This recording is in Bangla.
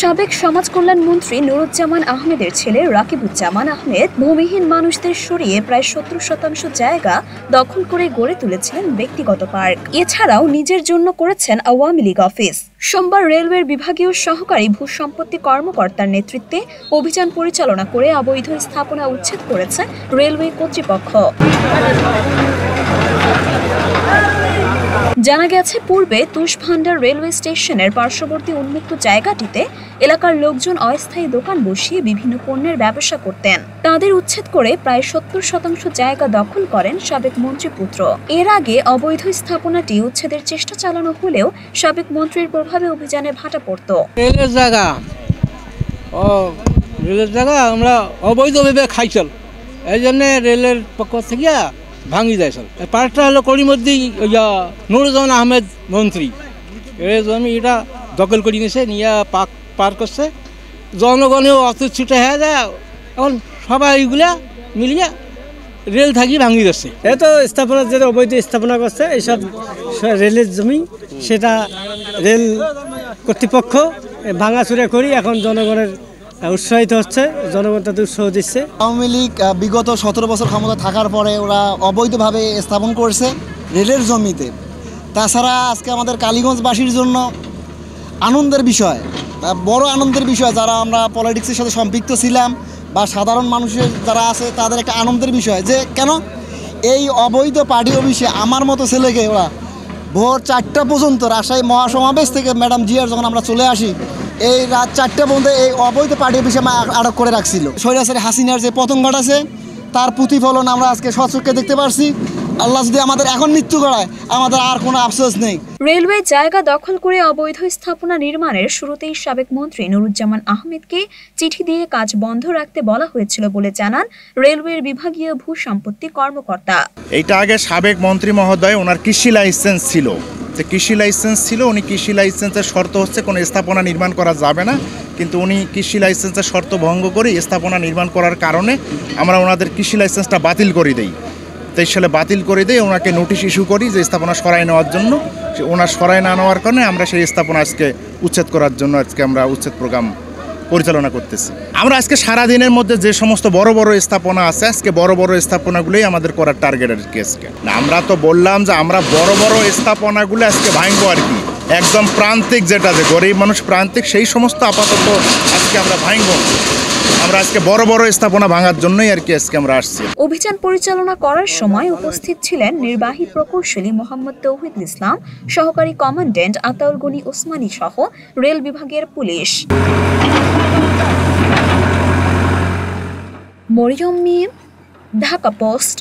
সাবেক সমাজ কল্যাণ মন্ত্রী নুরুজ্জামান আহমেদের ছেলে রাকিবুজ্জামান আহমেদ ভূমিহীন মানুষদের সরিয়ে প্রায় ৭০% জায়গা দখল করে গড়ে তুলেছিলেন ব্যক্তিগত পার্ক। এছাড়াও নিজের জন্য করেছেন আওয়ামী লীগ অফিস। সোমবার রেলওয়ের বিভাগীয় সহকারী ভূসম্পত্তি কর্মকর্তার নেতৃত্বে অভিযান পরিচালনা করে অবৈধ স্থাপনা উচ্ছেদ করেছে রেলওয়ে কর্তৃপক্ষ। জানা গেছে, পূর্বে তুষভান্ডার রেলওয়ে স্টেশনের পার্শ্ববর্তী উন্মুক্ত জায়গাটিতে এলাকার লোকজন অস্থায়ী দোকান বসিয়ে বিভিন্ন পণ্যের ব্যবসা করতেন। তাদের উচ্ছেদ করে প্রায় ৭০% জায়গা দখল করেন সাবেক মন্ত্রীপুত্র। এর আগে অবৈধ স্থাপনাটি উচ্ছেদের চেষ্টা চালানো হলেও সাবেক মন্ত্রীর প্রভাবে অভিযানে ভাটা পড়ত। রেলের জায়গা আমরা অবৈধভাবে খাইছিল, এই জন্য রেলের পক্ষ থেকে ভাঙি যায়। পার্কটা হলো করিমদ্দি নুরুজ্জামান আহমেদ মন্ত্রী জমি এটা দখল করে নিয়েছে, নিয়ে পার করছে। জনগণেও অত ছুটে হয়ে যায়, এখন সবাই এইগুলা মিলিয়ে রেল থাকি ভাঙি যাচ্ছে। এত স্থাপনা যেটা অবৈধ স্থাপনা করছে এইসব রেলের জমি, সেটা রেল কর্তৃপক্ষ ভাঙাচুরা করি এখন জনগণের উৎসাহিত হচ্ছে, জনগণ তাদের উৎসাহ দিচ্ছে। আওয়ামী লীগ বিগত 17 বছর ক্ষমতা থাকার পরে ওরা অবৈধভাবে স্থাপন করেছে রেলের জমিতে। তাছাড়া আজকে আমাদের কালীগঞ্জবাসীর জন্য আনন্দের বিষয়, বড় আনন্দের বিষয়, যারা আমরা পলিটিক্সের সাথে সম্পৃক্ত ছিলাম বা সাধারণ মানুষের যারা আছে তাদের একটা আনন্দের বিষয় যে কেন এই অবৈধ পার্টি অফিসে আমার মতো ছেলেকে ওরা ভোর 4টা পর্যন্ত রাজশাহী মহাসমাবেশ থেকে ম্যাডাম জিয়ার যখন আমরা চলে আসি এই রাত 4টা পর্যন্ত এই অবৈধ পার্টি অফিসে আটক করে রাখছিল। স্বৈরাচারী হাসিনার যে পতন ঘটাছে তার প্রতিফলন আমরা আজকে সচক্ষে দেখতে পারছি। আল্লাহ যদি আমাদের এখন মৃত্যু করায় আমাদের আর কোনো আফসোস নেই। রেলওয়ে জায়গা দখল করে অবৈধ স্থাপনা নির্মাণের শুরুতেই সাবেক মন্ত্রী নুরুজ্জামান আহমেদকে চিঠি দিয়ে কাজ বন্ধ রাখতে বলা হয়েছিল বলে জানান রেলওয়ের বিভাগীয় ভূসম্পত্তি কর্মকর্তা। এইটা আগে সাবেক মন্ত্রী মহোদয় ওনার কৃষি লাইসেন্স ছিল, যে কৃষি লাইসেন্স ছিল, উনি কৃষি লাইসেন্সের শর্ত হচ্ছে কোনো স্থাপনা নির্মাণ করা যাবে না, কিন্তু উনি কৃষি লাইসেন্সের শর্ত ভঙ্গ করে স্থাপনা নির্মাণ করার কারণে আমরা ওনাদের কৃষি লাইসেন্সটা বাতিল করে দিই। 23 সালে বাতিল করে দিয়ে ওনাকে নোটিশ ইস্যু করি যে স্থাপনা সরাই নেওয়ার জন্য। ওনার সরাই না নেওয়ার কারণে আমরা সেই স্থাপনা আজকে উচ্ছেদ করার জন্য আজকে আমরা উচ্ছেদ প্রোগ্রাম পরিচালনা করতেছি। আমরা আজকে সারাদিনের মধ্যে যে সমস্ত বড় বড় স্থাপনা আছে আজকে বড় বড় স্থাপনাগুলোই আমাদের করার টার্গেট আর কি। আজকে আমরা তো বললাম যে আমরা বড় বড় স্থাপনাগুলো আজকে ভাঙবো আর কি, একদম প্রান্তিক যেটা যে গরিব মানুষ প্রান্তিক সেই সমস্ত আপাতত আজকে আমরা ভাঙবো। আমরা আজকে বড় বড় স্থাপনা ভাঙার জন্যই আর কি আজকে আমরা আসছি। অভিযান পরিচালনা করার সময় উপস্থিত ছিলেন নির্বাহী প্রকৌশলী মোহাম্মদ তৌহিদুল ইসলাম, সহকারী কমান্ড্যান্ট আতাউল গনি ওসমানী সহ রেল বিভাগের পুলিশ। মরিয়ম মিম, ঢাকা পোস্ট।